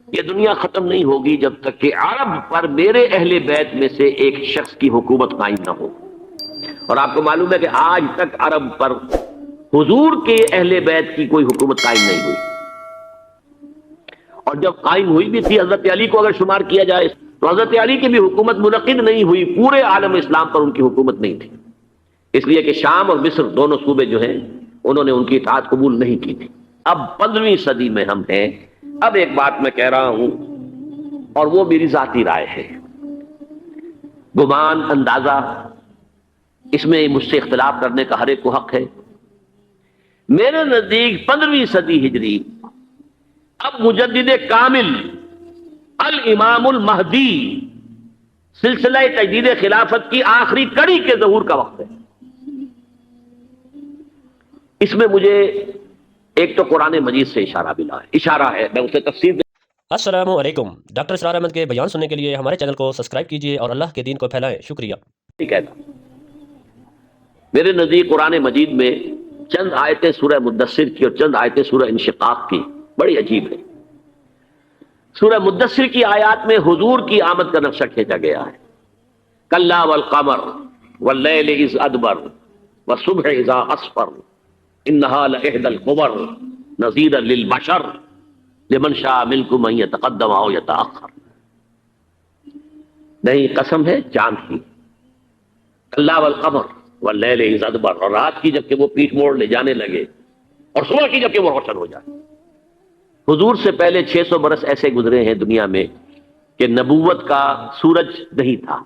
یہ دنیا ختم نہیں ہوگی جب تک کہ عرب پر میرے اہل بیت میں سے ایک شخص کی حکومت قائم نہ ہو. اور آپ کو معلوم ہے کہ آج تک عرب پر حضور کے اہل بیت کی کوئی حکومت قائم نہیں ہوئی. اور جب قائم ہوئی بھی تھی حضرت علی کو اگر شمار کیا جائے تو حضرت علی کی بھی حکومت منعقد نہیں ہوئی، پورے عالم اسلام پر ان کی حکومت نہیں تھی، اس لیے کہ شام اور مصر دونوں صوبے جو ہیں انہوں نے ان کی اطاعت قبول نہیں کی تھی. اب 15ویں صدی میں ہم ہیں. اب ایک بات میں کہہ رہا ہوں اور وہ میری ذاتی رائے ہے، گمان اندازہ اس میں مجھ سے اختلاف کرنے کا ہر ایک کو حق ہے. میرے نزدیک 15ویں صدی ہجری اب مجدد کامل الامام المہدی سلسلہ تجدید خلافت کی آخری کڑی کے ظہور کا وقت ہے. اس میں مجھے ایک تو قرآن مجید سے اشارہ ہے، میں اسے تفسیر السلام علیکم. ڈاکٹر اسرار احمد کے بیان سننے کے لیے ہمارے چینل کو سبسکرائب کیجیے اور اللہ کے دین کو پھیلائیں. شکریہ. نہیں کہتا. میرے نزدیک قرآن مجید میں چند آیتیں سورہ مدثر کی اور چند آیتیں سورہ انشقاق کی بڑی عجیب ہے. سورہ مدثر کی آیات میں حضور کی آمد کا نقشہ کھینچا گیا ہے. کلا والقمر واللیل اذ ادبر والصبح اذا اسفر انہا لإحدى الکبر نذیرا للبشر لمن شاء منکم ان یتقدم او یتأخر. نہیں، قسم ہے چاند کی. کلا والقمر واللیل اذ ادبر، اور رات کی جب کہ وہ پیٹھ موڑ لے جانے لگے اور صبح کی جب کہ وہ روشن ہو جائے. حضور سے پہلے 600 برس ایسے گزرے ہیں دنیا میں کہ نبوت کا سورج نہیں تھا،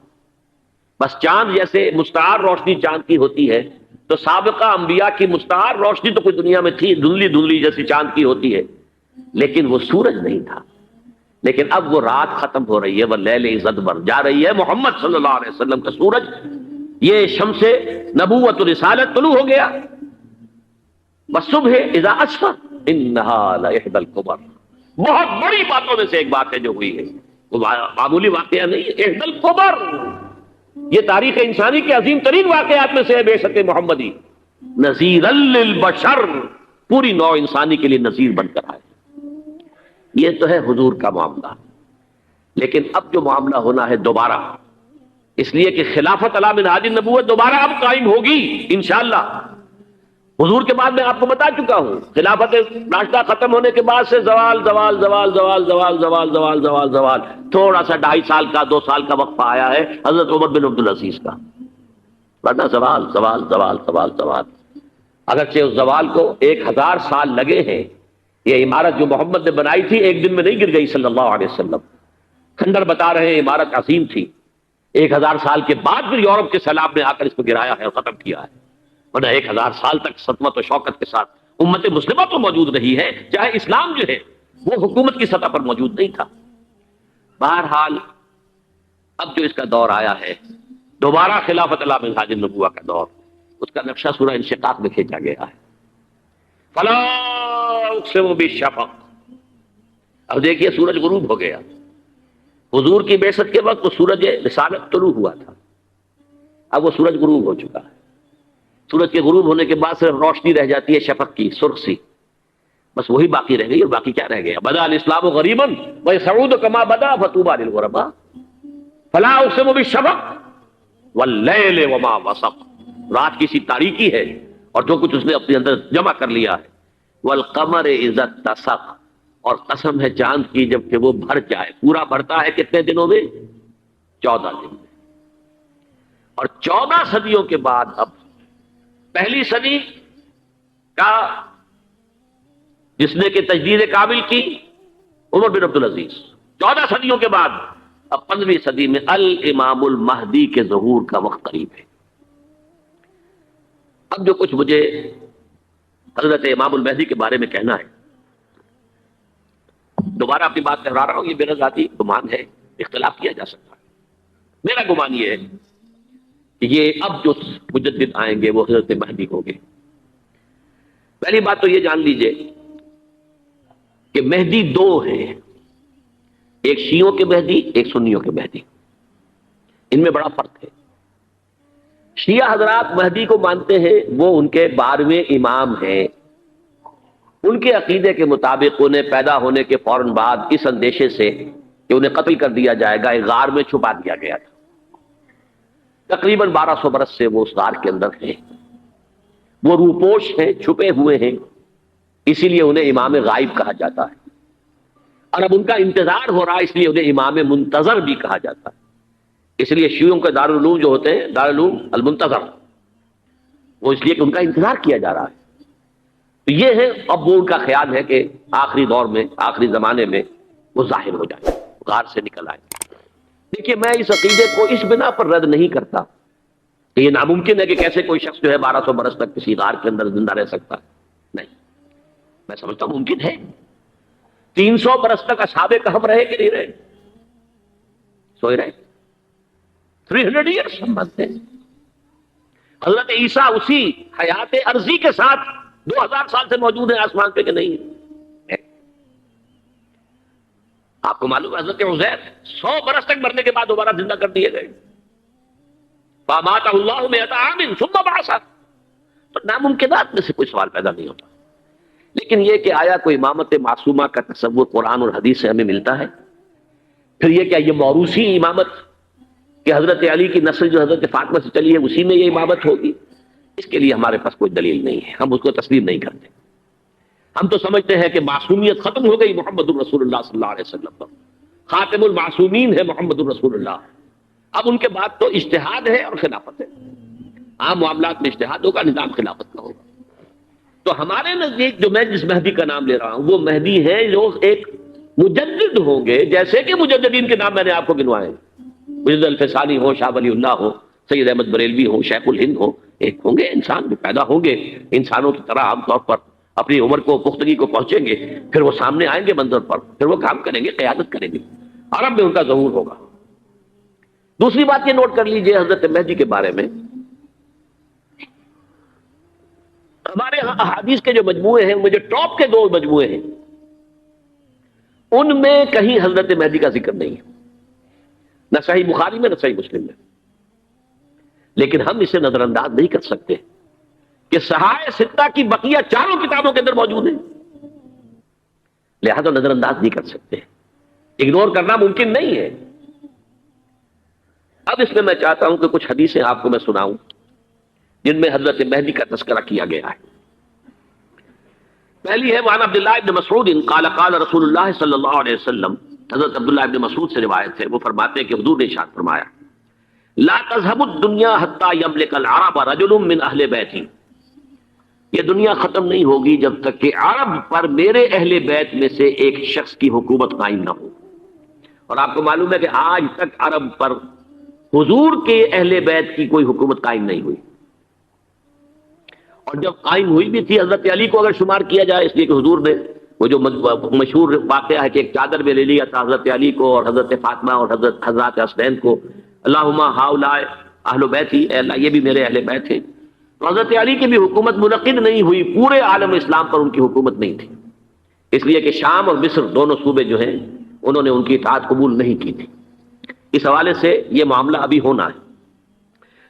بس چاند جیسے مستعار روشنی چاند کی ہوتی ہے تو سابقہ انبیاء کی مستعار روشنی تو کوئی دنیا میں تھی، دھندلی دھندلی جیسی چاند کی ہوتی ہے، لیکن وہ سورج نہیں تھا. لیکن اب وہ رات ختم ہو رہی ہے، وہ لیل اذ ادبر جا رہی ہے. محمد صلی اللہ علیہ وسلم کا سورج، یہ شمس نبوت و رسالت طلوع ہو گیا. والصبح اذا اسفر انہا لإحدى الکبر. بہت بڑی باتوں میں سے ایک بات ہے جو ہوئی ہے، وہ معمولی واقعہ نہیں ہے. احدى الکبر، یہ تاریخ انسانی کے عظیم ترین واقعات میں سے ہے. بے شک محمدی نذیرا للبشر، پوری نوع انسانی کے لیے نذیر بن کر آئے. یہ تو ہے حضور کا معاملہ. لیکن اب جو معاملہ ہونا ہے دوبارہ، اس لیے کہ خلافت علی منہاج النبوت دوبارہ اب قائم ہوگی انشاءاللہ. حضور کے بعد میں آپ کو بتا چکا ہوں، خلافت راشدہ ختم ہونے کے بعد سے زوال زوال زوال زوال زوال زوال زوال زوال زوال، تھوڑا سا 2.5 سال کا 2 سال کا وقفہ آیا ہے حضرت عمر بن عبدالعزیز کا، ورنہ زوال زوال زوال زوال زوال. اگرچہ اس زوال کو 1000 سال لگے ہیں. یہ عمارت جو محمد نے بنائی تھی ایک دن میں نہیں گر گئی صلی اللہ علیہ وسلم. کھنڈر بتا رہے ہیں عمارت عظیم تھی، 1000 سال کے بعد پھر یورپ کے سیلاب نے آ کر اس کو گرایا ہے اور ختم کیا ہے. ورنہ 1000 سال تک سطوت و شوکت کے ساتھ امت مسلمہ تو موجود رہی ہے، چاہے اسلام جو ہے وہ حکومت کی سطح پر موجود نہیں تھا. بہرحال اب جو اس کا دور آیا ہے دوبارہ خلافت علی منہاج النبوہ کا دور، اس کا نقشہ سورہ انشقاق میں کھینچا گیا ہے. فلا اقسم بالشفق. اب دیکھیے سورج غروب ہو گیا. حضور کی بعثت کے وقت وہ سورج رسالت طلوع ہوا تھا، اب وہ سورج غروب ہو چکا ہے. سورج کے غروب ہونے کے بعد صرف روشنی رہ جاتی ہے شفق کی، سرخ سی، بس وہی باقی رہ گئی. اور باقی کیا رہ گیا؟ بدا الاسلام غریبا ویسعود کما بدا فطوبی للغرباء. فلا اقسم بالشفق واللیل وما وسق. رات کی سی تاریکی ہے اور جو کچھ اس نے اپنے اندر جمع کر لیا ہے. والقمر اذا اتسق، اور قسم ہے چاند کی جب کہ وہ بھر جائے. پورا بھرتا ہے کتنے دنوں میں؟ 14 دن میں. اور 14 صدیوں کے بعد اب پہلی صدی کا جس نے کہ تجدید کامل کی عمر بن عبدالعزیز، 14 صدیوں کے بعد اب 15ویں صدی میں الامام المہدی کے ظہور کا وقت قریب ہے. اب جو کچھ مجھے حضرت امام المہدی کے بارے میں کہنا ہے، دوبارہ اپنی بات دہرا رہا ہوں، یہ میرا ذاتی گمان ہے، اختلاف کیا جا سکتا ہے. میرا گمان یہ ہے کہ یہ اب جو مجدد آئیں گے وہ حضرت مہدی ہوں گے. پہلی بات تو یہ جان لیجئے کہ مہدی 2 ہیں، ایک شیعوں کے مہدی، ایک سنیوں کے مہدی. ان میں بڑا فرق ہے. شیعہ حضرات مہدی کو مانتے ہیں، وہ ان کے 12ویں امام ہیں. ان کے عقیدے کے مطابق انہیں پیدا ہونے کے فوراً بعد اس اندیشے سے کہ انہیں قتل کر دیا جائے گا ایک غار میں چھپا دیا گیا تھا۔ تقریباً 1200 برس سے وہ اس غار کے اندر ہیں، وہ روپوش ہیں، چھپے ہوئے ہیں، اسی لیے انہیں امام غائب کہا جاتا ہے، اور اب ان کا انتظار ہو رہا ہے اس لیے انہیں امام منتظر بھی کہا جاتا ہے۔ اس لیے شیعوں کے دارالعلوم جو ہوتے ہیں دارالعلوم المنتظر، وہ اس لیے کہ ان کا انتظار کیا جا رہا ہے۔ تو یہ ہے، اب وہ ان کا خیال ہے کہ آخری دور میں، آخری زمانے میں وہ ظاہر ہو جائے، غار سے نکل آئے۔ دیکھیے میں اس عقیدے کو اس بنا پر رد نہیں کرتا کہ یہ ناممکن ہے کہ کیسے کوئی شخص جو ہے 1200 برس تک کسی غار کے اندر زندہ رہ سکتا ہے، نہیں، میں سمجھتا ہوں ممکن ہے۔ 300 برس تک اصحاب کہف رہے کہ نہیں رہے؟ سوئے رہے۔ 300 ایئرس ہم مانتے ہیں۔ حضرت عیسیٰ اسی حیات عرضی کے ساتھ 2000 سال سے موجود ہیں آسمان پہ کہ نہیں ہے؟ آپ کو معلوم ہے حضرت عزیر 100 برس تک مرنے کے بعد دوبارہ زندہ کر دیے گئے۔ فَأَمَاتَهُ اللَّهُ مِئَةَ عَامٍ ثُمَّ بَعَثَهُ۔ تو ناممکنات میں سے کوئی سوال پیدا نہیں ہوتا، لیکن یہ کہ آیا کوئی امامت معصومہ کا تصور قرآن اور حدیث سے ہمیں ملتا ہے؟ پھر یہ کیا یہ موروثی امامت کہ حضرت علی کی نسل جو حضرت فاطمہ سے چلی ہے اسی میں یہ امامت ہوگی؟ اس کے لیے ہمارے پاس کوئی دلیل نہیں ہے، ہم اس کو تسلیم نہیں کرتے۔ ہم تو سمجھتے ہیں کہ معصومیت ختم ہو گئی محمد الرسول اللہ صلی اللہ علیہ وسلم پر، خاتم المعصومین ہے محمد الرسول اللہ۔ اب ان کے بعد تو اجتہاد ہے اور خلافت ہے، عام معاملات میں اجتہاد ہوگا، نظام خلافت کا ہوگا۔ تو ہمارے نزدیک جو میں جس مہدی کا نام لے رہا ہوں وہ مہدی ہے جو ایک مجدد ہوں گے، جیسے کہ مجددین کے نام میں نے آپ کو گنوائے ہیں، مجدد الفسانی ہو، شاہ ولی اللہ ہو، سید احمد بریلوی ہو، شیخ الہند ہو، ایک ہوں گے انسان جو پیدا ہوں گے انسانوں کی طرح عام طور پر اپنی عمر کو پختگی کو پہنچیں گے، پھر وہ سامنے آئیں گے منظر پر، پھر وہ کام کریں گے، قیادت کریں گے، عرب میں ان کا ظہور ہوگا۔ دوسری بات یہ نوٹ کر لیجئے حضرت مہدی کے بارے میں، ہمارے ہاں احادیث کے جو مجموعے ہیں، مجھے ٹاپ کے 2 مجموعے ہیں، ان میں کہیں حضرت مہدی کا ذکر نہیں ہے، نہ صحیح بخاری میں نہ صحیح مسلم میں، لیکن ہم اسے نظر انداز نہیں کر سکتے کہ صحائح ستہ کی بقیہ 4 کتابوں کے اندر موجود ہیں، لہذا نظر انداز نہیں کر سکتے، اگنور کرنا ممکن نہیں ہے۔ اب اس میں میں چاہتا ہوں کہ کچھ حدیثیں آپ کو میں سناؤں جن میں حضرت مہدی کا تذکرہ کیا گیا ہے۔ پہلی ہے وعن عبداللہ ابن مسعود قال قال رسول اللہ صلی اللہ علیہ وسلم، حضرت عبداللہ ابن مسعود سے روایت ہے، وہ فرماتے ہیں کہ حضور نے ارشاد فرمایا لا تذهب الدنيا حتى يملك العرب رجل من اہل بیتی، یہ دنیا ختم نہیں ہوگی جب تک کہ عرب پر میرے اہل بیت میں سے ایک شخص کی حکومت قائم نہ ہو۔ اور آپ کو معلوم ہے کہ آج تک عرب پر حضور کے اہل بیت کی کوئی حکومت قائم نہیں ہوئی، اور جب قائم ہوئی بھی تھی حضرت علی کو اگر شمار کیا جائے، اس لیے کہ حضور نے وہ جو مشہور واقعہ ہے کہ ایک چادر میں لے لیا تھا حضرت علی کو اور حضرت فاطمہ اور حضرت حسنین کو، اللہم ہؤلاء اہل بیتی، اے اللہ یہ بھی میرے اہل بیت ہیں۔ تو حضرت علی کی بھی حکومت منعقد نہیں ہوئی، پورے عالم اسلام پر ان کی حکومت نہیں تھی، اس لیے کہ شام اور مصر دونوں صوبے جو ہیں انہوں نے ان کی اطاعت قبول نہیں کی تھی۔ اس حوالے سے یہ معاملہ ابھی ہونا ہے۔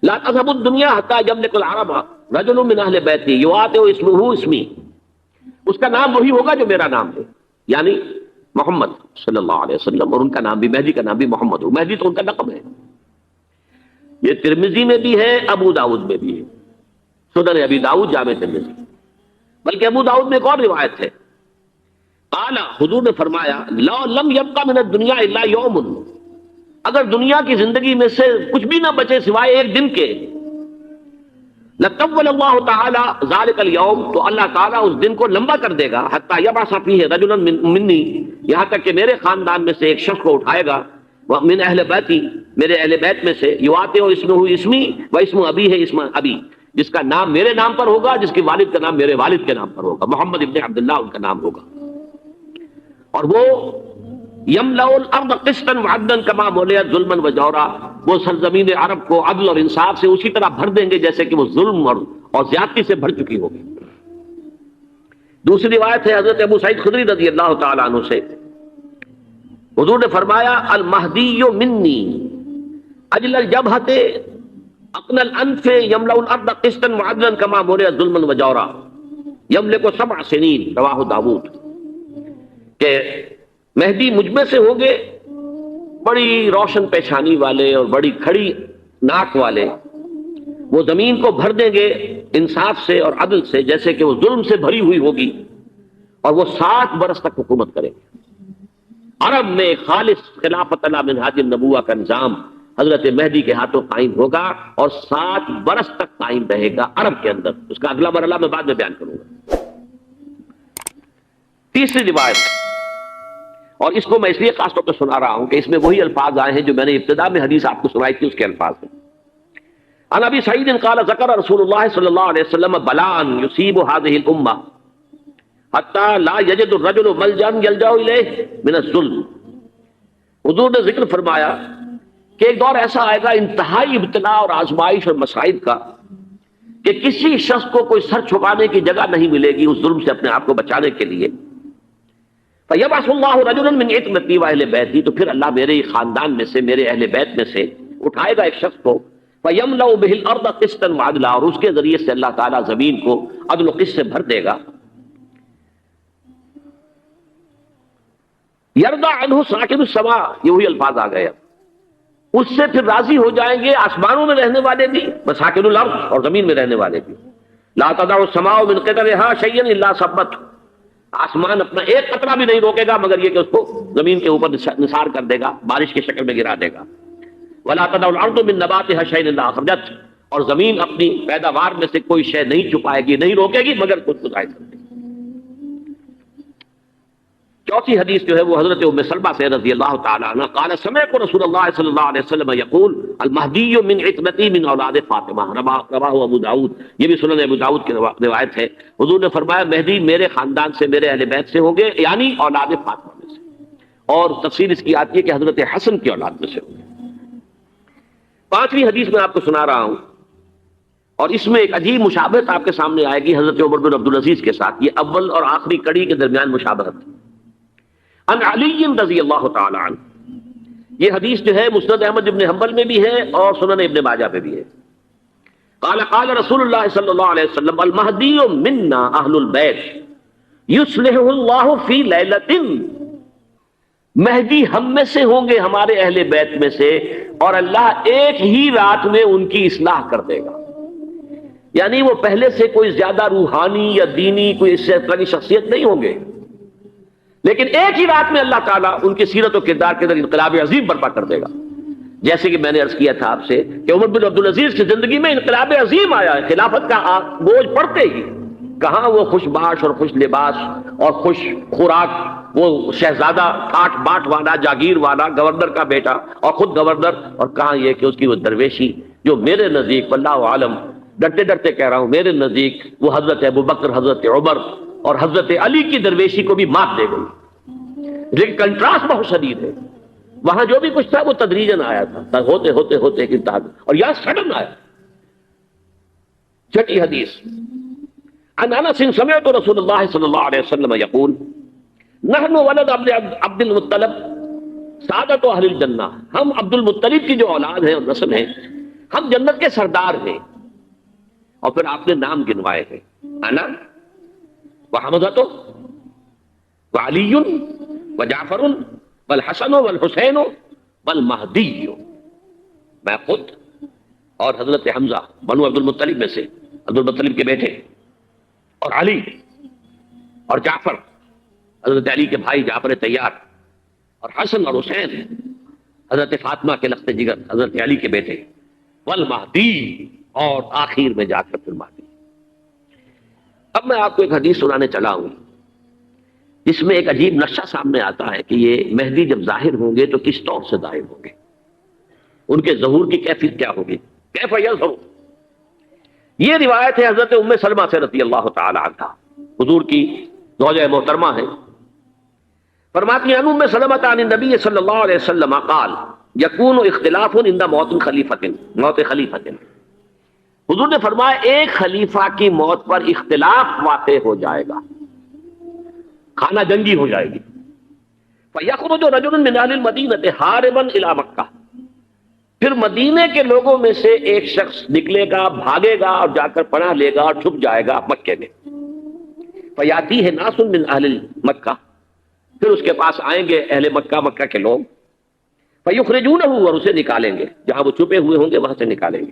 لا تذهب الدنيا حتى يملك العرب رجل من اہل بیتی یواطئ اسمہ اسمی، اس کا نام وہی ہوگا جو میرا نام ہے، یعنی محمد صلی اللہ علیہ وسلم، اور ان کا نام بھی مہدی کا نام بھی محمد ہو، مہدی تو ان کا لقب ہے۔ یہ ترمذی میں بھی ہے، ابو داؤد میں بھی ہے، سنن ابی داؤد جامع ترمذی، بلکہ ابو داؤد میں ایک اور روایت ہے، قال حضور نے فرمایا لو لم يبقى من الدنيا الا يوم، اگر دنیا کی زندگی میں سے کچھ بھی نہ بچے سوائے ایک دن کے، لطول اللہ تعالی ذلك اليوم، تو اللہ تعالیٰ اس دن کو لمبا کر دے گا، حتی یبعث فیہ رجلا منی، یہاں تک کہ میرے خاندان میں سے ایک شخص کو اٹھائے گا، من اہل بیتی، میرے اہل بیت میں سے، یواطئ اسمہ اسمی و اسم ابی ہے اسم ابی، جس کا نام میرے نام پر ہوگا، جس کے والد کا نام میرے والد کے نام پر ہوگا، محمد ابن عبداللہ ان کا نام ہوگا، اور وہ یملأ الارض قسطا وعدلا کما ملئت ظلما وجورا، وہ سرزمین عرب کو عدل اور انصاف سے اسی طرح بھر دیں گے جیسے کہ وہ ظلم اور زیادتی سے بھر چکی ہوگی۔ دوسری روایت ہے حضرت ابو سعید خدری رضی اللہ تعالی عنہ سے، حضور نے فرمایا المہدی منی اجل الجبہۃ اقنى الانف یملأ الارض قسطا وعدلا کما ملئت ظلما وجورا، یملک سبع سنین رواہ داود، کہ مہدی مجھ میں سے ہوں گے بڑی روشن پیشانی والے اور بڑی کھڑی ناک والے، وہ زمین کو بھر دیں گے انصاف سے اور عدل سے، جیسے کہ وہ ظلم سے بھری ہوئی ہوگی، اور وہ 7 برس تک حکومت کریں گے۔ عرب میں خالص خلافت علی منہاج النبوہ کا نظام حضرت مہدی کے ہاتھوں قائم ہوگا، اور 7 برس تک قائم رہے گا عرب کے اندر۔ اس کا اگلا مرحلہ میں بعد میں بیان کروں گا۔ تیسری روایت، اور اس کو میں اس لیے خاص طور پہ سنا رہا ہوں کہ اس میں وہی الفاظ آئے ہیں جو میں نے ابتدا میں حدیث آپ کو سنائی تھی، اس کے الفاظ ہیں۔ عن ابی سعید قال ذکر رسول اللہ صلی اللہ علیہ وسلم بلاء یصیب هذه الامہ حتی لا یجد الرجل ملجا یلجا الیہ من الظلم۔ حضور نے ذکر فرمایا کہ ایک دور ایسا آئے گا انتہائی ابتلا اور آزمائش اور مصائب کا، کہ کسی شخص کو کوئی سر چھپانے کی جگہ نہیں ملے گی اس ظلم سے اپنے آپ کو بچانے کے لیے۔ فَيَبْعَثُ اللَّهُ رَجُلًا مِنْ عِتْرَتِي وَأَهْلِ بَيْتِي، تو پھر اللہ میرے خاندان میں سے، میرے اہل بیت میں سے اٹھائے گا ایک شخص کو، فَيَمْلَأُ بِهِ الْأَرْضَ قِسْطًا وَعَدْلًا، اور اس کے ذریعے سے اللہ تعالیٰ زمین کو عدل و قسط سے بھر دے گا۔ يَرْضَى عَنْهُ سَاكِنُ السَّمَاءِ، یہ وہی الفاظ آ گئے، اس سے پھر راضی ہو جائیں گے آسمانوں میں رہنے والے بھی، وَسَاكِنُ الْأَرْضِ، اور زمین میں رہنے والے بھی۔ لَا تَدَعُ السَّمَاءُ مِنْ قِطَرِهَا شَيْئًا إِلَّا صَبَّتْهُ، آسمان اپنا ایک قطرہ بھی نہیں روکے گا مگر یہ کہ اس کو زمین کے اوپر نثار کر دے گا، بارش کی شکل میں گرا دے گا۔ وَلَا تَدَعُ الْأَرْضُ مِن نَبَاتِهَا شَيْئًا إِلَّا أَخْرَجَتْهُ، اور زمین اپنی پیداوار میں سے کوئی شے نہیں چھپائے گی، نہیں روکے گی مگر خود کو ظاہر کر دے گی۔ چوتھی حدیث جو ہے وہ حضرت ام سلمہ سے رضی اللہ تعالی عنہ قال سمعت رسول اللہ صلی اللہ علیہ وسلم یقول المہدی من عترتی من اولاد فاطمہ، رواہ ابو داؤد، یہ بھی سنن ابو داؤد کی روایت ہے۔ حضور نے فرمایا مہدی میرے خاندان سے، میرے اہل بیت سے ہوں گے، یعنی اولاد فاطمہ میں سے، اور تفسیر اس کی آتی ہے کہ حضرت حسن کی اولاد میں سے ہوں گے۔ پانچویں حدیث میں آپ کو سنا رہا ہوں، اور اس میں ایک عجیب مشابہت آپ کے سامنے آئے گی حضرت عمر بن عبدالعزیز کے ساتھ، یہ اول اور آخری کڑی کے درمیان مشابہت۔ عن علی رضی اللہ تعالی عنہ، یہ حدیث جو ہے مسند احمد ابن حنبل میں بھی ہے اور سنن ابن ماجہ میں بھی ہے۔ قال قال رسول اللہ صلی اللہ علیہ وسلم المہدی منا اہل البیت یصلح اللہ فی لیلۃ، مہدی ہم میں سے ہوں گے، ہمارے اہل بیت میں سے، اور اللہ ایک ہی رات میں ان کی اصلاح کر دے گا۔ یعنی وہ پہلے سے کوئی زیادہ روحانی یا دینی کوئی اس سے بڑی شخصیت نہیں ہوں گے، لیکن ایک ہی رات میں اللہ تعالیٰ ان کی سیرت و کردار کے اندر انقلاب عظیم برپا کر دے گا۔ جیسے کہ میں نے عرض کیا تھا آپ سے کہ عمر بن عبدالعزیز کی زندگی میں انقلاب عظیم آیا ہے، خلافت کا بوجھ پڑتے ہی کہاں وہ خوش باش اور خوش لباس اور خوش خوراک، وہ شہزادہ ٹھاٹ باٹ والا، جاگیر والا، گورنر کا بیٹا اور خود گورنر، اور کہاں یہ کہ اس کی وہ درویشی جو میرے نزدیک واللہ عالم، ڈرتے ڈرتے کہہ رہا ہوں، میرے نزدیک وہ حضرت ابوبکر، حضرت عمر اور حضرت علی کی درویشی کو بھی مات دے گئی۔ لیکن کنٹراسٹ بہت شدید ہے، وہاں جو بھی کچھ تھا وہ تدریجاً آیا تھا، ہوتے ہوتے ہوتے ایک انتہا، اور یہاں سڈن آیا۔ چھٹی حدیث، عن انس سمعت رسول اللہ صلی اللہ علیہ وسلم یقول نحن ولد عبد المطلب سعادت اہل الجنہ، ہم عبد المطلب کی جو اولاد ہے اور نسل ہے، ہم جنت کے سردار ہیں۔ اور پھر آپ نے نام گنوائے ہیں، انا وحمزۃ وعلی وجعفر والحسن والحسین والمہدی، میں خود اور حضرت حمزہ بنو عبد المطلب میں سے، عبد المطلب کے بیٹے، اور علی اور جعفر حضرت علی کے بھائی جعفر طیار، اور حسن اور حسین حضرت فاطمہ کے لخت جگر حضرت علی کے بیٹے، والمہدی، اور آخر میں جا کر پھر مہدی۔ اب میں آپ کو ایک حدیث سنانے چلا ہوں جس میں ایک عجیب نقشہ سامنے آتا ہے کہ یہ مہدی جب ظاہر ہوں گے تو کس طور سے ظاہر ہوں گے، ان کے ظہور کی کیفیت کیا ہوگی، کیف یظہر۔ یہ روایت ہے حضرت ام سلمہ سے رضی اللہ تعالی عنہ، حضور کی زوجہ محترمہ ہے، فرماتی ہیں ام سلمہ عن النبی صلی اللہ علیہ وسلم قال یکون اختلاف عند موت خلیفۃ، حضور نے فرمایا ایک خلیفہ کی موت پر اختلاف واقع ہو جائے گا، خانہ جنگی ہو جائے گی۔ فَيَخْرُجُ رَجُلٌ مِّنْ أَهْلِ الْمَدِينَةِ هَارِبًا إِلَىٰ مَكَّةَ، پھر مدینے کے لوگوں میں سے ایک شخص نکلے گا، بھاگے گا اور جا کر پناہ لے گا اور چھپ جائے گا مکے میں۔ فیاتی ہے ناس من اہل مکہ، پھر اس کے پاس آئیں گے اہل مکہ، مکہ کے لوگ، فیخرجونہ، اور اسے نکالیں گے، جہاں وہ چھپے ہوئے ہوں گے وہاں سے نکالیں گے،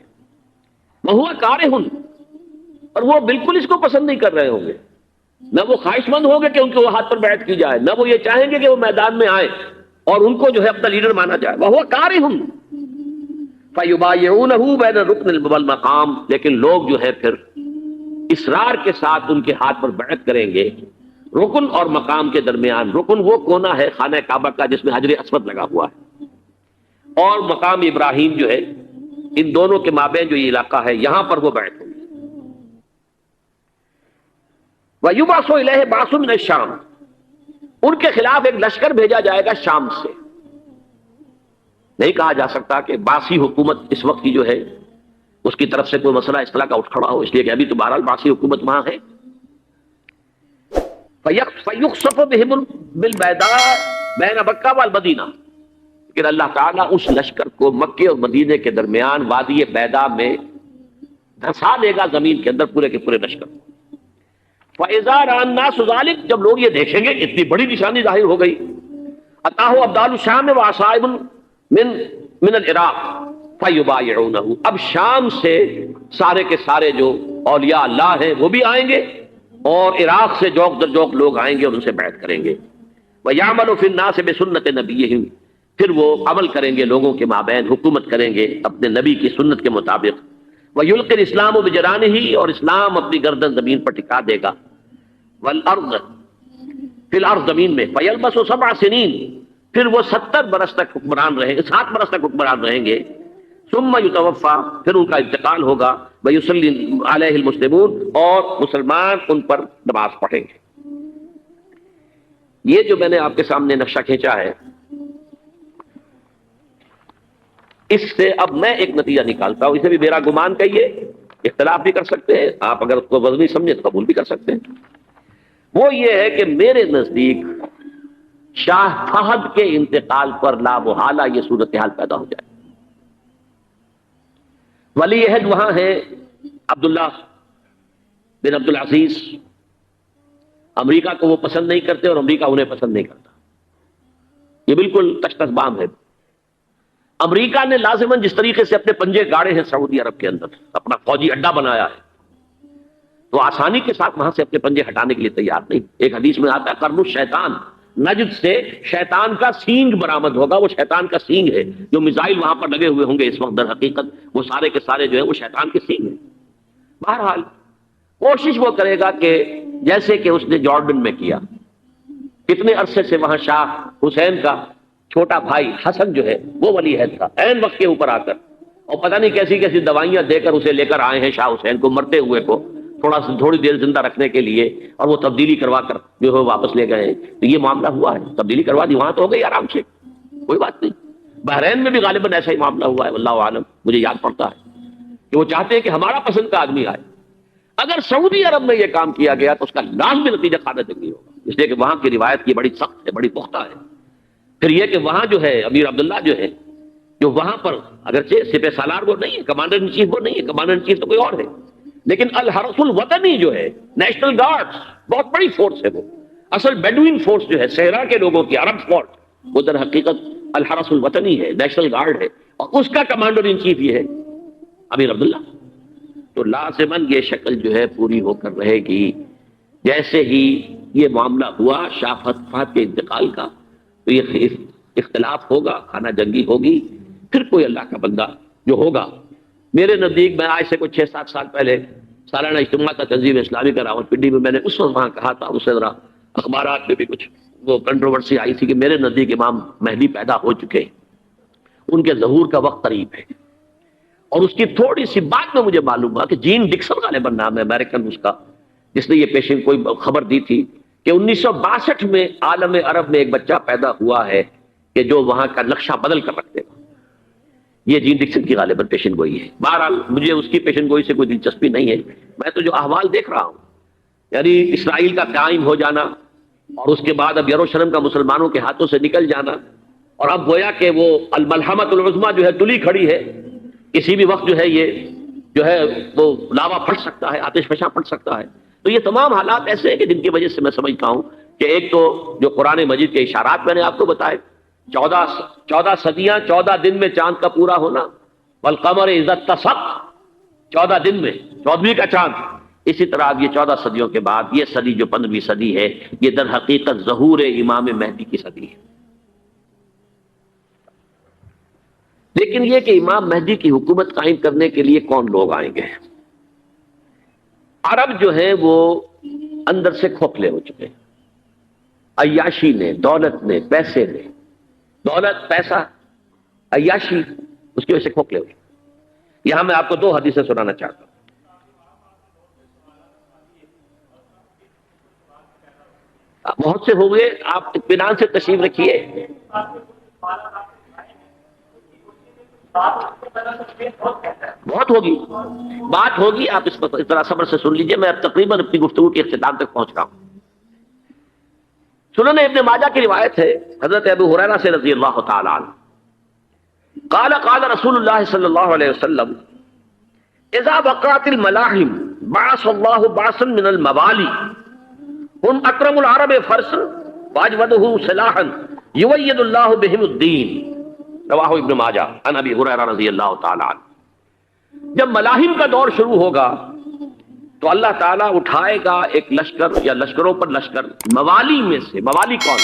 وہو کارہ، اور وہ بالکل اس کو پسند نہیں کر رہے ہوں گے، نہ وہ خواہش مند ہوں گے کہ ان کے وہ ہاتھ پر بیعت کی جائے، نہ وہ یہ چاہیں گے کہ وہ میدان میں آئیں اور ان کو جو ہے اپنا لیڈر مانا جائے، وہو کارہ، فیبایعونہ بین الرکن والمقام، لیکن لوگ جو ہے پھر اصرار کے ساتھ ان کے ہاتھ پر بیعت کریں گے رکن اور مقام کے درمیان۔ رکن وہ کونا ہے خانہ کعبہ کا جس میں حجر اسود لگا ہوا ہے، اور مقام ابراہیم جو ہے، ان دونوں کے مابین جو یہ علاقہ ہے یہاں پر وہ بیعت ہوگی۔ وَيُبْعَثُ إِلَيْهِ بَعْثٌ مِنَ الشَّامِ، ان کے خلاف ایک لشکر بھیجا جائے گا شام سے۔ نہیں کہا جا سکتا کہ باسی حکومت اس وقت کی جو ہے اس کی طرف سے کوئی مسئلہ اس طرح کا اٹھ کھڑا ہو، اس لیے کہ ابھی تو بہرحال باسی حکومت وہاں ہے۔ فَيُخْسَفُ بِهِمُ بِالْبَيْضَاءِ بَيْنَ مَکہ وَالْمَدِینَہ، لیکن اللہ تعالیٰ اس لشکر کو مکے اور مدینے کے درمیان وادی بیضاء میں دھسا دے گا، زمین کے اندر پورے کے پورے لشکر۔ فَإِذَا رَأَى النَّاسُ ذَلِكَ، جب لوگ یہ دیکھیں گے اتنی بڑی نشانی ظاہر ہو گئی، أَتَاهُ أَبْدَالُ الشَّامِ وَعَصَائِبٌ من العراق فَيُبَایِعُونَهُ، اب شام سے سارے کے سارے جو اولیاء اللہ ہیں وہ بھی آئیں گے، اور عراق سے جوق در جوق لوگ آئیں گے اور ان سے بیعت کریں گے۔ وَيَعْمَلُ فِي النَّاسِ بِسُنَّةِ نَبِيِّهِمْ، پھر وہ عمل کریں گے لوگوں کے مابین، حکومت کریں گے اپنے نبی کی سنت کے مطابق۔ وَيُلْقِي الْإِسْلَامُ بِجَرَانِهِ، اور اسلام اپنی گردن زمین پر ٹکا دے گا۔ وَالْأَرْضِ، فی الارض، زمین میں۔ فَيَلْبَسُ 7 سنین، پھر وہ 70 برس تک حکمران رہیں گے، 7 برس تک حکمران رہیں گے۔ ثم یتوفا، پھر ان کا انتقال ہوگا۔ ویصلی علیہ المسلمون، اور مسلمان ان پر نماز پڑھیں گے۔ یہ جو میں نے آپ کے سامنے نقشہ کھینچا ہے، اس سے اب میں ایک نتیجہ نکالتا ہوں، اسے بھی میرا گمان کہیے، اختلاف بھی کر سکتے ہیں آپ، اگر اس کو وزنی سمجھے تو قبول بھی کر سکتے ہیں۔ وہ یہ ہے کہ میرے نزدیک شاہ فہد کے انتقال پر لا محالہ یہ صورتحال پیدا ہو جائے۔ ولی عہد وہاں ہے عبداللہ بن عبدالعزیز، امریکہ کو وہ پسند نہیں کرتے اور امریکہ انہیں پسند نہیں کرتا، یہ بالکل تشخص بام ہے۔ امریکہ نے لازماً جس طریقے سے اپنے پنجے گاڑے ہیں سعودی عرب کے اندر، اپنا فوجی اڈا بنایا ہے، تو آسانی کے ساتھ وہاں سے اپنے پنجے ہٹانے کے لیے تیار نہیں۔ ایک حدیث میں آتا ہے قرن الشیطان، نجد سے شیطان کا سینگ برآمد ہوگا، وہ شیطان کا سینگ ہے، جو میزائل وہاں پر لگے ہوئے ہوں گے اس وقت، در حقیقت وہ سارے کے سارے جو ہے وہ شیطان کے سینگ ہیں۔ بہرحال کوشش وہ کرے گا کہ جیسے کہ اس نے جارڈن میں کیا، کتنے عرصے سے وہاں شاہ حسین کا چھوٹا بھائی حسن جو ہے وہ ولی عہد تھا، عین وقت کے اوپر آ کر، اور پتہ نہیں کیسی کیسی دوائیاں دے کر اسے لے کر آئے ہیں شاہ حسین کو، مرتے ہوئے کو تھوڑی دیر زندہ رکھنے کے لیے، اور وہ تبدیلی کروا کر جو ہے واپس لے گئے۔ تو یہ معاملہ ہوا ہے، تبدیلی کروا دی، وہاں تو ہو گئی آرام سے، کوئی بات نہیں۔ بحرین میں بھی غالباً ایسا ہی معاملہ ہوا ہے، واللہ عالم، مجھے یاد پڑتا ہے کہ وہ چاہتے ہیں کہ ہمارا پسند کا آدمی آئے۔ اگر سعودی عرب میں یہ کام کیا گیا تو اس کا لازمی نتیجہ خانہ جنگی ہوگا، اس لیے کہ وہاں کی روایت کی بڑی سخت ہے، بڑی پختہ ہے۔ پھر یہ کہ وہاں جو ہے امیر عبداللہ جو ہے، جو وہاں پر اگرچہ سپہ سالار وہ نہیں ہے، کمانڈر ان چیف وہ نہیں ہے، کمانڈر ان چیف تو کوئی اور ہے، لیکن الحرس الوطنی جو ہے، نیشنل گارڈز، بہت بڑی فورس ہے وہ، اصل بیڈوین فورس جو ہے صحرا کے لوگوں کی، عرب فورس، وہ در حقیقت الحرس الوطنی ہے، نیشنل گارڈ ہے، اور اس کا کمانڈر ان چیف یہ ہے امیر عبداللہ۔ تو لازماً یہ شکل جو ہے پوری ہو کر رہے گی۔ جیسے ہی یہ معاملہ ہوا شاہ فہد کے انتقال کا، تو یہ اختلاف ہوگا، خانہ جنگی ہوگی، پھر کوئی اللہ کا بندہ جو ہوگا، میرے نزدیک، میں آج سے کوئی 6-7 سال پہلے سالانہ اجتماع کا تنظیم اسلامی کا راولپنڈی میں، میں نے اس وقت وہاں کہا تھا، اس سے ذرا اخبارات میں بھی کچھ وہ کنٹروورسی آئی تھی کہ میرے نزدیک امام مہدی پیدا ہو چکے ہیں، ان کے ظہور کا وقت قریب ہے۔ اور اس کی تھوڑی سی بات میں مجھے معلوم ہوا کہ جین ڈکسن غالباً نام ہے امریکن اس کا، جس نے یہ پیشن کوئی خبر دی تھی کہ 1962 میں عالم عرب میں ایک بچہ پیدا ہوا ہے کہ جو وہاں کا نقشہ بدل کر رکھ دے گا۔ یہ جین ڈکسن کی غالباً پیشن گوئی ہے۔ بہرحال مجھے اس کی پیشن گوئی سے کوئی دلچسپی نہیں ہے، میں تو جو احوال دیکھ رہا ہوں، یعنی اسرائیل کا قائم ہو جانا، اور اس کے بعد اب یروشلم کا مسلمانوں کے ہاتھوں سے نکل جانا، اور اب گویا کہ وہ الملحمۃ العظمیٰ جو ہے تلی کھڑی ہے، کسی بھی وقت جو ہے یہ جو ہے وہ لاوا پھٹ سکتا ہے، آتش فشاں پھٹ سکتا ہے۔ تو یہ تمام حالات ایسے ہیں کہ جن کی وجہ سے میں سمجھتا ہوں کہ ایک تو جو قرآن مجید کے اشارات میں نے آپ کو بتائے، 14 صدیاں 14 دن میں چاند کا پورا ہونا، والقمر اذا اتسق، 14 دن میں 14ویں کا چاند. اسی طرح اب یہ 14 صدیوں کے بعد یہ صدی جو 15ویں صدی ہے، یہ در حقیقت ظہور امام مہدی کی صدی ہے. لیکن یہ کہ امام مہدی کی حکومت قائم کرنے کے لیے کون لوگ آئیں گے؟ عرب جو ہے وہ اندر سے کھوکھلے ہو چکے ہیں. عیاشی نے، دولت نے، پیسے نے، دولت، پیسہ، عیاشی، اس کی وجہ سے کھوکھلے ہو چکے. یہاں میں آپ کو 2 حدیثیں سنانا چاہتا ہوں. بہت سے ہو گئے، آپ اطمینان سے تشریف رکھیے. بہت ہوگی، بات ہوگی، آپ اس طرح صبر سے سن لیجئے. میں اب تقریباً اپنی گفتگو کے اختتام تک پہنچ رہا ہوں. سنن ابن ماجہ کی روایت ہے حضرت ابو ہریرہ سے رضی اللہ تعالی عنہ، قال قال رسول اللہ صلی اللہ علیہ وسلم اذا وقعت الملاحم بعث اللہ بعثا من الموالی هم اکرم العرب فرسا واجودہ سلاحا یوید اللہ بہم الدین. رواہ ابن ماجہ عن ابی ہریرہ رضی اللہ تعالی عنہ. جب ملاحم کا دور شروع ہوگا تو اللہ تعالیٰ اٹھائے گا ایک لشکر یا لشکروں پر لشکر موالی میں سے. موالی کون؟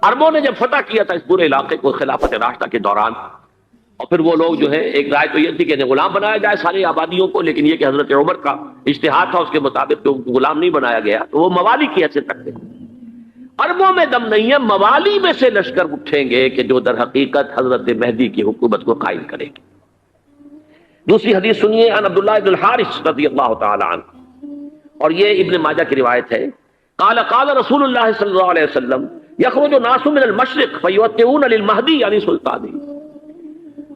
عربوں نے جب فتح کیا تھا اس پورے علاقے کو خلافت راشدہ کے دوران، اور پھر وہ لوگ جو ہے، ایک رائے تو یہ تھی کہ انہیں غلام بنایا جائے ساری آبادیوں کو، لیکن یہ کہ حضرت عمر کا اجتہاد تھا اس کے مطابق تو غلام نہیں بنایا گیا، تو وہ موالی کی حیثیت رکھتے ہیں. عربوں میں دم نہیں ہے، موالی میں سے لشکر اٹھیں گے کہ جو در حقیقت حضرت مہدی کی حکومت کو قائم کرے گی. دوسری حدیث سنیے، عن عبداللہ بن الحارث رضی اللہ تعالی عنہ، اور یہ ابن ماجہ کی روایت ہے. قال قال رسول اللہ صلی اللہ علیہ وسلم یخرج ناس من المشرق فیوطئون للمہدی یعنی سلطانی.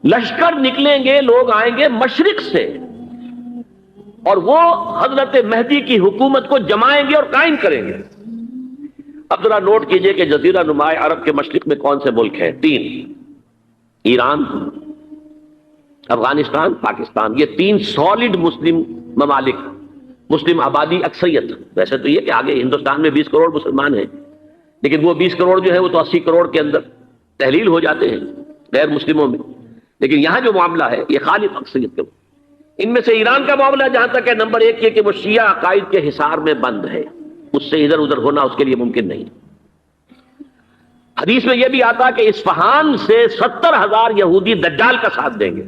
لشکر نکلیں گے، لوگ آئیں گے مشرق سے، اور وہ حضرت مہدی کی حکومت کو جمائیں گے اور قائم کریں گے. اب ذرا نوٹ کیجئے کہ جزیرہ نما عرب کے مشرق میں کون سے ملک ہیں؟ 3: ایران، افغانستان، پاکستان. یہ 3 سالڈ مسلم ممالک، مسلم آبادی اکثریت. ویسے تو یہ کہ آگے ہندوستان میں 20 کروڑ مسلمان ہیں، لیکن وہ 20 کروڑ جو ہے وہ تو 80 کروڑ کے اندر تحلیل ہو جاتے ہیں غیر مسلموں میں. لیکن یہاں جو معاملہ ہے یہ خالص اکثریت کے. ان میں سے ایران کا معاملہ جہاں تک ہے، نمبر 1 یہ کہ وہ شیعہ عقائد کے حصار میں بند ہے، اس سے ادھر ادھر ہونا اس کے لیے ممکن نہیں. حدیث میں یہ بھی آتا کہ اصفہان سے 70,000 یہودی دجال کا ساتھ دیں گے.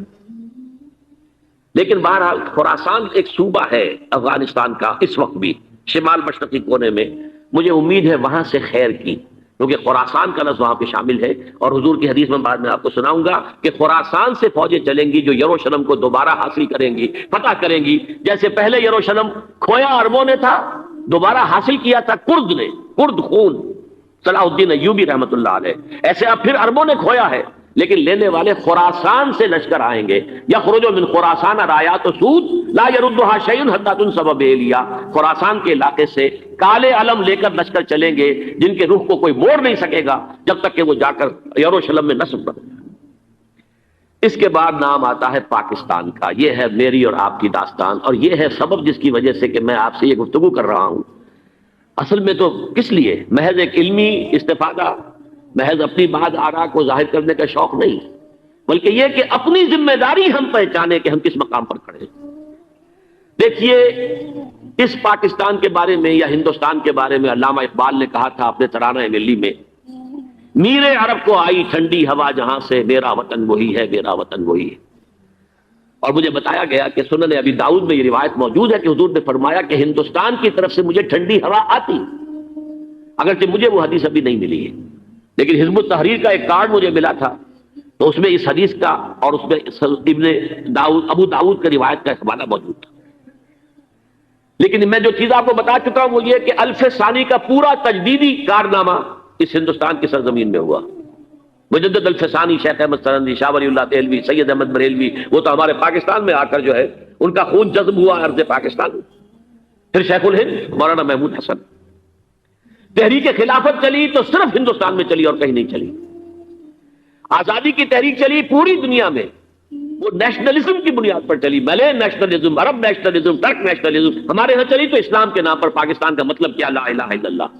لیکن بہرحال خراسان ایک صوبہ ہے افغانستان کا اس وقت بھی شمال مشرقی کونے میں. مجھے امید ہے وہاں سے خیر کی، کیونکہ خراسان کا لفظ وہاں پہ شامل ہے. اور حضور کی حدیث میں بعد میں آپ کو سناؤں گا کہ خراسان سے فوجیں چلیں گی جو یروشلم کو دوبارہ حاصل کریں گی، فتح کریں گی. جیسے پہلے یروشلم کھویا عربوں نے تھا، دوبارہ حاصل کیا تھا کرد نے، کرد خون صلاح الدین ایوبی رحمت اللہ علیہ، ایسے اب پھر عربوں نے کھویا ہے، لیکن لینے والے خراسان سے لشکر آئیں گے. یخرج من خراسان رایات سود لا یردها شیء حتی تنصب بإیلیا. خراسان کے علاقے سے کالے علم لے کر لشکر چلیں گے جن کے رخ کو کوئی موڑ نہیں سکے گا جب تک کہ وہ جا کر یروشلم میں نصب کرے. اس کے بعد نام آتا ہے پاکستان کا. یہ ہے میری اور آپ کی داستان، اور یہ ہے سبب جس کی وجہ سے کہ میں آپ سے یہ گفتگو کر رہا ہوں. اصل میں تو کس لیے؟ محض ایک علمی استفادہ، محض اپنی بات آراء کو ظاہر کرنے کا شوق نہیں، بلکہ یہ کہ اپنی ذمہ داری ہم پہچانے کہ ہم کس مقام پر کھڑے ہیں. دیکھیے، اس پاکستان کے بارے میں یا ہندوستان کے بارے میں علامہ اقبال نے کہا تھا اپنے ترانہ ملی میں، میرے عرب کو آئی ٹھنڈی ہوا جہاں سے، میرا وطن وہی ہے، میرا وطن وہی ہے. اور مجھے بتایا گیا کہ سنن ابی داؤد میں یہ روایت موجود ہے کہ حضور نے فرمایا کہ ہندوستان کی طرف سے مجھے ٹھنڈی ہوا آتی، اگرچہ مجھے وہ حدیث ابھی نہیں ملی ہے، لیکن حزب التحریر کا ایک کارڈ مجھے ملا تھا، تو اس میں اس حدیث کا اور اس میں ابن داؤد ابو داؤد کا روایت کا حوالہ موجود تھا. لیکن میں جو چیز آپ کو بتا چکا ہوں وہ یہ کہ الف ثانی کا پورا تجدیدی کارنامہ اس ہندوستان کی سرزمین میں ہوا. مجدد الف ثانی شیخ احمد سرندی، شاہ ولی اللہ دہلوی، سید احمد بریلوی، وہ تو ہمارے پاکستان میں آ کر جو ہے ان کا خون جذب ہوا ارض پاکستان. پھر شیخ الہند مولانا محمود حسن. تحریک خلافت چلی تو صرف ہندوستان میں چلی اور کہیں نہیں چلی. آزادی کی تحریک چلی پوری دنیا میں، وہ نیشنلزم کی بنیاد پر چلی، ملے نیشنلزم، عرب نیشنلزم، ٹرک نیشنلزم، ہمارے ہاں چلی تو اسلام کے نام پر پاکستان کا مطلب کیا، لا الہ الا اللہ۔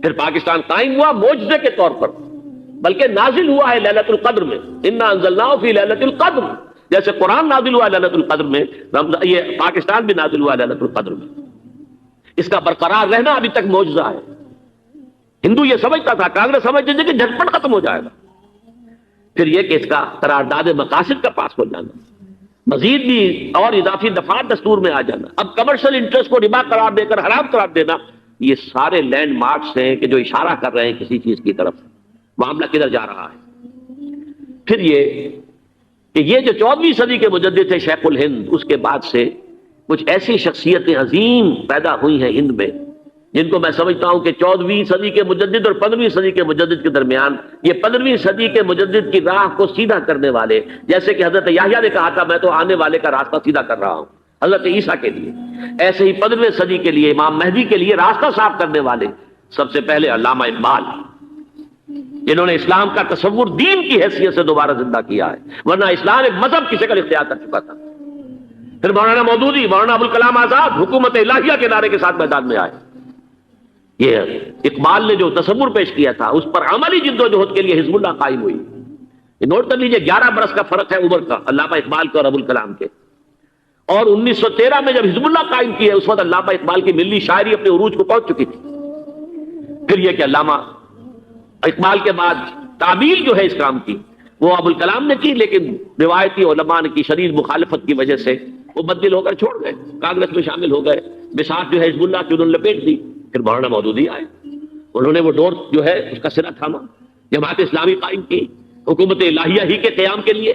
پھر پاکستان قائم ہوا معجزے کے طور پر، بلکہ نازل ہوا ہے ليلۃ القدر میں، انا انزلناہ فی ليلۃ القدر، جیسے قرآن نازل ہوا ليلۃ القدر میں، یہ پاکستان بھی نازل ہوا ليلۃ القدر میں۔ اس کا برقرار رہنا ابھی تک معجزہ ہے۔ ہندو یہ سمجھتا تھا، کانگریس سمجھتی تھی کہ جھٹپٹ ختم ہو جائے گا۔ پھر یہ کہ اس کا قرارداد مقاصد کا پاس ہو جانا، مزید بھی اور اضافی دفعات دستور میں آ جانا، اب کمرشل انٹرسٹ کو ربا قرار دے کر حرام قرار دینا، یہ سارے لینڈ مارکس ہیں کہ جو اشارہ کر رہے ہیں کسی چیز کی طرف، معاملہ کدھر جا رہا ہے۔ پھر یہ کہ یہ جو 14ویں صدی کے مجدد تھے شیخ الہند، اس کے بعد سے کچھ ایسی شخصیتیں عظیم پیدا ہوئی ہیں ہند میں، جن کو میں سمجھتا ہوں کہ 14ویں صدی کے مجدد اور 15ویں صدی کے مجدد کے درمیان، یہ 15ویں صدی کے مجدد کی راہ کو سیدھا کرنے والے، جیسے کہ حضرت یحییٰ نے کہا تھا میں تو آنے والے کا راستہ سیدھا کر رہا ہوں حضرت عیسیٰ کے لیے، ایسے ہی 15ویں صدی کے لیے امام مہدی کے لیے راستہ صاف کرنے والے سب سے پہلے علامہ اقبال، جنہوں نے اسلام کا تصور دین کی حیثیت سے دوبارہ زندہ کیا ہے، ورنہ اسلام ایک مذہب کی شکل اختیار کر چکا تھا۔ پھر مولانا مودودی، مولانا ابوالکلام آزاد حکومت الہیہ کے نعرے کے ساتھ میدان میں آئے۔ یہ اقبال نے جو تصور پیش کیا تھا اس پر عملی جدوجہد کے لیے حزب اللہ قائم ہوئی۔ یہ نوٹ کر لیجئے 11 برس کا فرق ہے عمر کا علامہ اقبال کے اور ابوالکلام کے، اور 1913 میں جب حزب اللہ قائم کی ہے اس وقت علامہ اقبال کی ملی شاعری اپنے عروج کو پہنچ چکی تھی۔ پھر یہ کہ علامہ اقبال کے بعد تعمیل جو ہے اس کام کی وہ ابوالکلام نے کی، لیکن روایتی علماء کی شدید مخالفت کی وجہ سے وہ بدل ہو کر چھوڑ گئے، کانگریس میں شامل ہو گئے، بساط جو ہے حزب اللہ کی انہوں نے لپیٹ دی۔ پھر مولانا مودودی آئے، انہوں نے وہ ڈور جو ہے اس کا سرا تھاما، جماعت اسلامی قائم کی حکومت الہیہ ہی کے قیام کے لیے،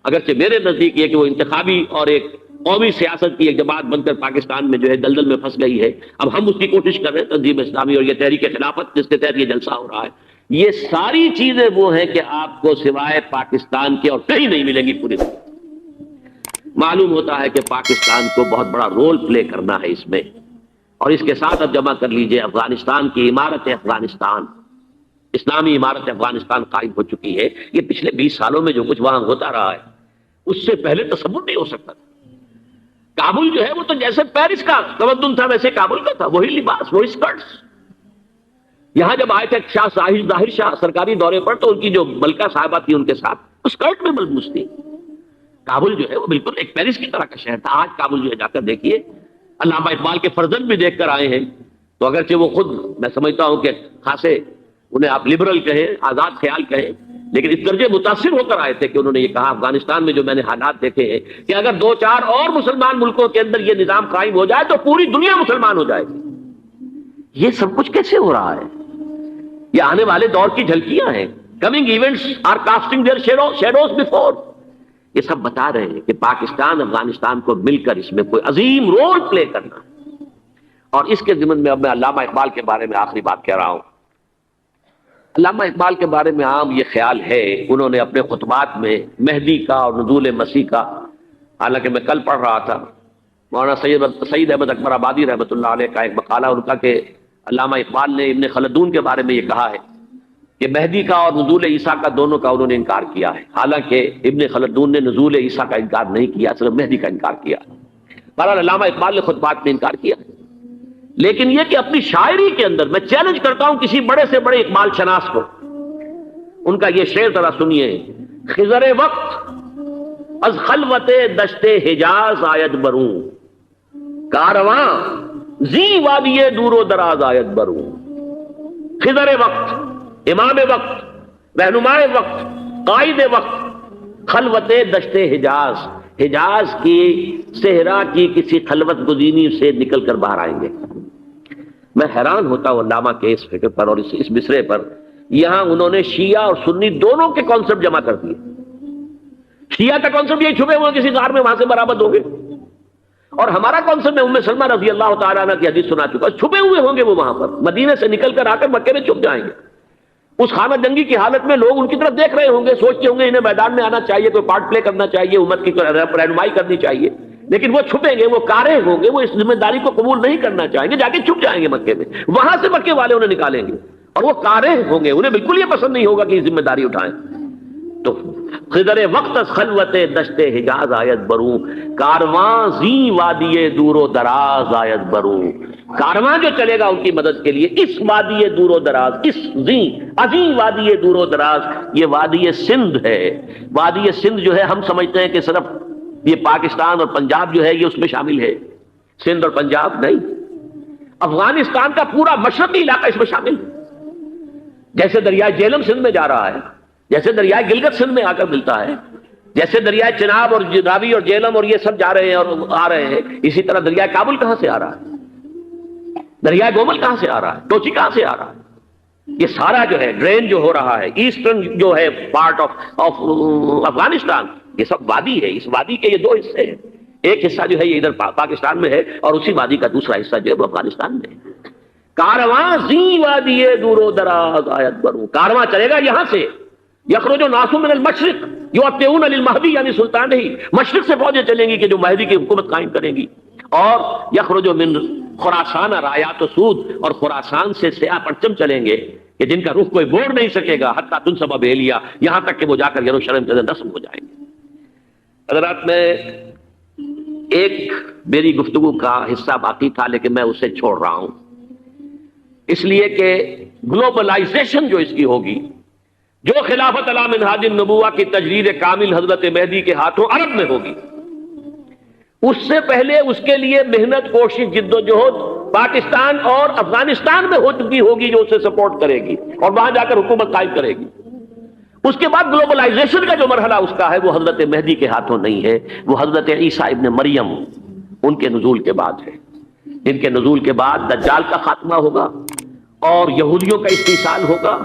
اگرچہ میرے نزدیک یہ کہ وہ انتخابی اور ایک قومی سیاست کی ایک جماعت بن کر پاکستان میں جو ہے دلدل میں پھنس گئی ہے۔ اب ہم اس کی کوشش کر رہے ہیں، تنظیم اسلامی اور یہ تحریک خلافت جس کے تحت یہ جلسہ ہو رہا ہے، یہ ساری چیزیں وہ ہیں کہ آپ کو سوائے پاکستان کے اور کہیں نہیں ملیں گی پوری دنیا۔ معلوم ہوتا ہے کہ پاکستان کو بہت بڑا رول پلے کرنا ہے اس میں، اور اس کے ساتھ اب جمع کر لیجئے افغانستان کی عمارت افغانستان، اسلامی عمارت افغانستان قائم ہو چکی ہے۔ یہ پچھلے 20 سالوں میں جو کچھ وہاں ہوتا رہا ہے اس سے پہلے تصور نہیں ہو سکتا تھا۔ کابل جو ہے وہ تو جیسے پیرس کا تمدن تھا ویسے کابل کا تھا، وہی لباس، وہی سکرٹس۔ یہاں جب آئے تھے شاہ ظاہر شاہ سرکاری دورے پر تو ان کی جو ملکہ صاحبہ تھی ان کے ساتھ وہ سکرٹ میں ملبوس تھی۔ کابل جو ہے وہ بالکل ایک پیرس کی طرح کا شہر تھا۔ آج کابل جو ہے جا کر دیکھیے، علامہ اقبال کے فرزند بھی دیکھ کر آئے ہیں، تو اگرچہ وہ خود میں سمجھتا ہوں کہ خاصے انہیں آپ لبرل کہیں، آزاد خیال کہیں، لیکن اس درجے متاثر ہو کر آئے تھے کہ انہوں نے یہ کہا افغانستان میں جو میں نے حالات دیکھے ہیں کہ اگر 2-4 اور مسلمان ملکوں کے اندر یہ نظام قائم ہو جائے تو پوری دنیا مسلمان ہو جائے گی۔ یہ سب کچھ کیسے ہو رہا ہے؟ یہ آنے والے دور کی جھلکیاں ہیں۔ Coming events are casting their shadows before. یہ سب بتا رہے ہیں کہ پاکستان افغانستان کو مل کر اس میں کوئی عظیم رول پلے کرنا ہے۔ اور اس کے ضمن میں اب میں علامہ اقبال کے بارے میں آخری بات کہہ رہا ہوں۔ علامہ اقبال کے بارے میں عام یہ خیال ہے، انہوں نے اپنے خطبات میں مہدی کا اور نزول مسیح کا، حالانکہ میں کل پڑھ رہا تھا مولانا سید احمد اکبر آبادی رحمۃ اللہ علیہ کا ایک مقالہ ان کا کہ علامہ اقبال نے ابن خلدون کے بارے میں یہ کہا ہے کہ مہدی کا اور نزول عیسیٰ کا دونوں کا انہوں نے انکار کیا ہے، حالانکہ ابن خلدون نے نزول عیسیٰ کا انکار نہیں کیا، صرف مہدی کا انکار کیا۔ بہرحال علامہ اقبال نے خطبات میں انکار کیا، لیکن یہ کہ اپنی شاعری کے اندر میں چیلنج کرتا ہوں کسی بڑے سے بڑے اقبال شناس کو، ان کا یہ شعر ذرا سنیے۔ خضر وقت از خلوت دشت حجاز آید بروں، کارواں زی وادی دور و دراز آید بروں۔ خضر وقت، امام وقت، رہنمائے وقت، قائد وقت، خلوت دشت حجاز، حجاز کی صحرا کی کسی خلوت گزینی سے نکل کر باہر آئیں گے۔ میں حیران ہوتا ہوں علامہ کے اس فکر پر اور اس مصرے پر۔ یہاں انہوں نے شیعہ اور سنی دونوں کے کانسیپٹ جمع کر دیے۔ شیعہ کا کانسیپٹ یہ چھپے ہوئے کسی غار میں وہاں سے برآمد ہوں گے، اور ہمارا کانسیپٹ میں ام سلمہ رضی اللہ تعالیٰ عنہ کی حدیث سنا چکا، چھپے ہوئے ہوں گے وہ وہاں پر، مدینے سے نکل کر آ کر مکے میں چھپ جائیں گے۔ اس خانہ جنگی کی حالت میں لوگ ان کی طرف دیکھ رہے ہوں گے، سوچتے ہوں گے انہیں میدان میں آنا چاہیے، کوئی پارٹ پلے کرنا چاہیے، امت کی رہنمائی کرنی چاہیے، لیکن وہ چھپیں گے، وہ کارے ہوں گے، وہ اس ذمہ داری کو قبول نہیں کرنا چاہیں گے، جا کے چھپ جائیں گے مکے میں، وہاں سے مکے والے انہیں نکالیں گے، اور وہ کارے ہوں گے، انہیں بالکل یہ پسند نہیں ہوگا کہ یہ ذمہ داری اٹھائیں۔ تو خضر وقت از خلوت دشت حجاز آیت بروں، کارواں زی وادی دور و دراز آیت بروں، کارواں جو چلے گا ان کی مدد کے لیے اس وادی دور و دراز، اس زی عظیم وادی دور و دراز، یہ وادی سندھ ہے۔ وادی سندھ جو ہے ہم سمجھتے ہیں کہ صرف یہ پاکستان اور پنجاب جو ہے یہ اس میں شامل ہے، سندھ اور پنجاب نہیں، افغانستان کا پورا مشرقی علاقہ اس میں شامل ہے۔ جیسے دریائے جیلم سندھ میں جا رہا ہے، جیسے دریائے گلگت سندھ میں آ کر ملتا ہے، جیسے دریائے چناب اور راوی اور جیلم اور یہ سب جا رہے ہیں اور آ رہے ہیں، اسی طرح دریائے کابل کہاں سے آ رہا ہے، دریائے گومل کہاں سے آ رہا ہے، ٹوچی کہاں سے آ رہا ہے، یہ سارا جو ہے ڈرین جو ہو رہا ہے ایسٹرن جو ہے پارٹ آف افغانستان، یہ سب وادی ہے۔ اس وادی کے یہ دو حصے ہیں، ایک حصہ جو ہے یہ ادھر پاکستان میں ہے اور اسی وادی کا دوسرا حصہ جو ہے وہ افغانستان میں ہے۔ کارواں زی وادی دور و دراز آیت بروں، کارواں چلے گا یہاں سے، یخرج الناس من المشرق یؤتون للمہدی، یعنی سلطان نہیں، مشرق سے فوجیں چلیں گی کہ جو مہدی کی حکومت قائم کریں گی، اور یخرج من خراسان رایات و سود، اور خراسان سے سیاہ پرچم چلیں گے کہ جن کا رخ کوئی موڑ نہیں سکے گا، حتیٰ تنصب بیلیا، یہاں تک کہ وہ جا کر یروشلم کے اندر نصب ہو جائیں گے۔ حضرات، میں ایک میری گفتگو کا حصہ باقی تھا لیکن میں اسے چھوڑ رہا ہوں، اس لیے کہ گلوبلائزیشن جو اس کی ہوگی، جو خلافت علی منہاج النبوہ کی تجرید کامل حضرت مہدی کے ہاتھوں عرب میں ہوگی، اس سے پہلے اس کے لیے محنت، کوشش، جد و جہد پاکستان اور افغانستان میں ہو چکی ہوگی جو اسے سپورٹ کرے گی اور وہاں جا کر حکومت قائم کرے گی۔ اس کے بعد گلوبلائزیشن کا جو مرحلہ اس کا ہے وہ حضرت مہدی کے ہاتھوں نہیں ہے، وہ حضرت عیسیٰ ابن مریم ان کے نزول کے بعد ہے، جن کے نزول کے بعد دجال کا خاتمہ ہوگا اور یہودیوں کا استحصال ہوگا،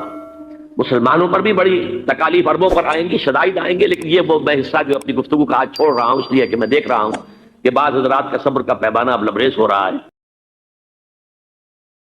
مسلمانوں پر بھی بڑی تکالیف عربوں پر آئیں گی، شدائد آئیں گے، لیکن یہ وہ میں حصہ جو اپنی گفتگو کا آج چھوڑ رہا ہوں اس لیے کہ میں دیکھ رہا ہوں کہ بعض حضرات کا صبر کا پیمانہ اب لبریز ہو رہا ہے۔